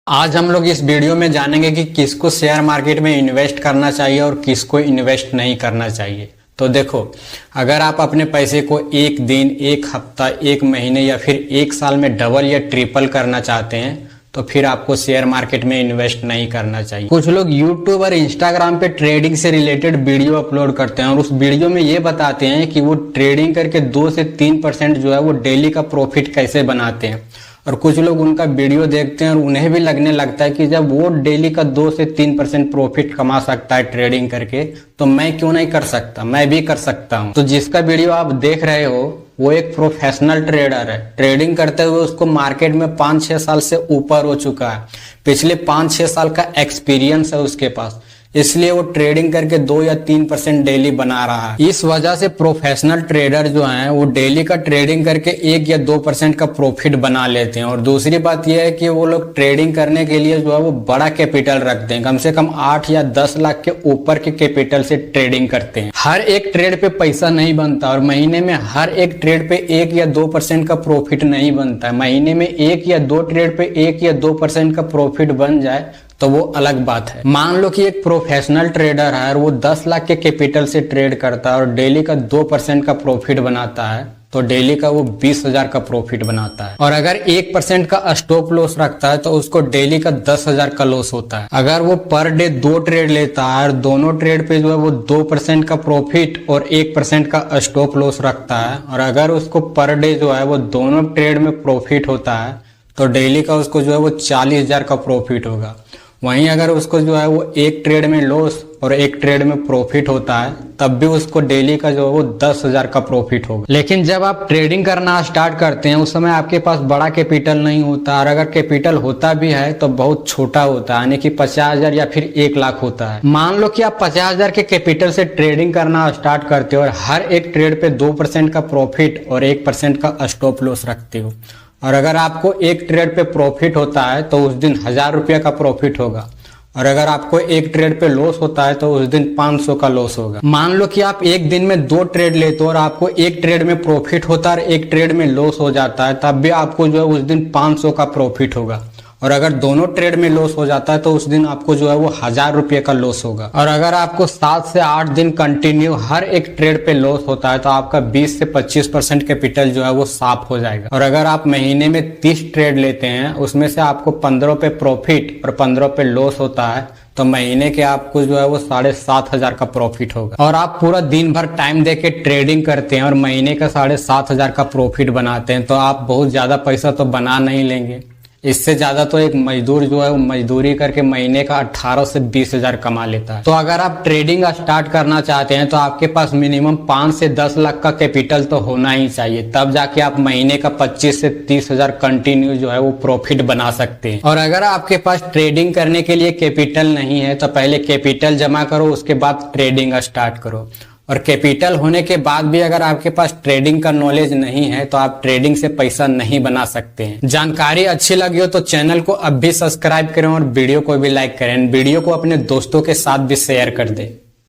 आज हम लोग इस वीडियो में जानेंगे कि किसको शेयर मार्केट में इन्वेस्ट करना चाहिए और किसको इन्वेस्ट नहीं करना चाहिए। तो देखो, अगर आप अपने पैसे को एक दिन, एक हफ्ता, एक महीने या फिर एक साल में डबल या ट्रिपल करना चाहते हैं तो फिर आपको शेयर मार्केट में इन्वेस्ट नहीं करना चाहिए। कुछ लोग यूट्यूब और इंस्टाग्राम पे ट्रेडिंग से रिलेटेड वीडियो अपलोड करते हैं और उस वीडियो में ये बताते हैं कि वो ट्रेडिंग करके 2 से 3% जो है वो डेली का प्रॉफिट कैसे बनाते हैं। और कुछ लोग उनका वीडियो देखते हैं और उन्हें भी लगने लगता है कि जब वो डेली का 2 से 3% प्रॉफिट कमा सकता है ट्रेडिंग करके, तो मैं क्यों नहीं कर सकता, मैं भी कर सकता हूँ। तो जिसका वीडियो आप देख रहे हो वो एक प्रोफेशनल ट्रेडर है। ट्रेडिंग करते हुए उसको मार्केट में 5-6 साल से ऊपर हो चुका है। पिछले 5-6 साल का एक्सपीरियंस है उसके पास, इसलिए वो ट्रेडिंग करके 2 या 3% डेली बना रहा है। इस वजह से प्रोफेशनल ट्रेडर जो हैं वो डेली का ट्रेडिंग करके 1 या 2% का प्रॉफिट बना लेते हैं। और दूसरी बात यह है कि वो लोग ट्रेडिंग करने के लिए जो है वो बड़ा कैपिटल रखते हैं, कम से कम 8 या 10 लाख के ऊपर के कैपिटल से ट्रेडिंग करते हैं। हर एक ट्रेड पे पैसा नहीं बनता और महीने में हर एक ट्रेड पे 1 या 2% का प्रॉफिट नहीं बनता है। महीने में 1 या 2 ट्रेड पे 1 या 2% का प्रॉफिट बन जाए तो वो अलग बात है। मान लो कि एक प्रोफेशनल ट्रेडर है और वो 10 लाख के कैपिटल से ट्रेड करता है और डेली का 2% का प्रॉफिट बनाता है, तो डेली का वो 20,000 का प्रॉफिट बनाता है। और अगर 1% का स्टॉप लॉस रखता है तो उसको डेली का 10,000 का लॉस होता है। अगर वो पर डे 2 ट्रेड लेता है और दोनों ट्रेड पे जो है वो 2% का प्रॉफिट और 1% का स्टॉप लॉस रखता है, और अगर उसको पर डे जो है वो दोनों ट्रेड में प्रॉफिट होता है तो डेली का उसको जो है वो 40,000 का प्रॉफिट होगा। वहीं अगर उसको जो है वो एक ट्रेड में लॉस और एक ट्रेड में प्रॉफिट होता है तब भी उसको डेली का जो है वो 10,000 का प्रॉफिट होगा। लेकिन जब आप ट्रेडिंग करना स्टार्ट करते हैं उस समय आपके पास बड़ा कैपिटल नहीं होता, और अगर कैपिटल होता भी है तो बहुत छोटा होता है, यानी कि 50,000 या फिर 1 लाख होता है। मान लो कि आप 50,000 के कैपिटल से ट्रेडिंग करना स्टार्ट करते हो और हर एक ट्रेड पे 2% का प्रॉफिट और 1% का स्टॉप लॉस रखते हो, और अगर आपको एक ट्रेड पे प्रॉफिट होता है तो उस दिन 1,000 रुपये का प्रॉफिट होगा, और अगर आपको एक ट्रेड पे लॉस होता है तो उस दिन 500 का लॉस होगा। मान लो कि आप एक दिन में 2 ट्रेड लेते हो और आपको एक ट्रेड में प्रॉफिट होता है और एक ट्रेड में लॉस हो जाता है, तब भी आपको जो है उस दिन 500 का प्रॉफिट होगा। और अगर दोनों ट्रेड में लॉस हो जाता है तो उस दिन आपको जो है वो 1,000 रुपये का लॉस होगा। और अगर आपको 7 से 8 दिन कंटिन्यू हर एक ट्रेड पे लॉस होता है तो आपका 20 से 25% कैपिटल जो है वो साफ हो जाएगा। और अगर आप महीने में 30 ट्रेड लेते हैं, उसमें से आपको 15 पे प्रॉफिट और 15 पे लॉस होता है, तो महीने के आपको जो है वो 7,500 का प्रॉफिट होगा। और आप पूरा दिन भर टाइम दे के ट्रेडिंग करते हैं और महीने का 7,500 का प्रॉफिट बनाते हैं, तो आप बहुत ज्यादा पैसा तो बना नहीं लेंगे। इससे ज्यादा तो एक मजदूर जो है वो मजदूरी करके महीने का 18 से 20,000 कमा लेता है। तो अगर आप ट्रेडिंग स्टार्ट करना चाहते हैं तो आपके पास मिनिमम 5 से 10 लाख का कैपिटल तो होना ही चाहिए, तब जाके आप महीने का 25 से 30,000 कंटिन्यू जो है वो प्रॉफिट बना सकते हैं। और अगर आपके पास ट्रेडिंग करने के लिए कैपिटल नहीं है तो पहले कैपिटल जमा करो, उसके बाद ट्रेडिंग स्टार्ट करो। और कैपिटल होने के बाद भी अगर आपके पास ट्रेडिंग का नॉलेज नहीं है तो आप ट्रेडिंग से पैसा नहीं बना सकते हैं। जानकारी अच्छी लगी हो तो चैनल को अब भी सब्सक्राइब करें और वीडियो को भी लाइक करें। वीडियो को अपने दोस्तों के साथ भी शेयर कर दें।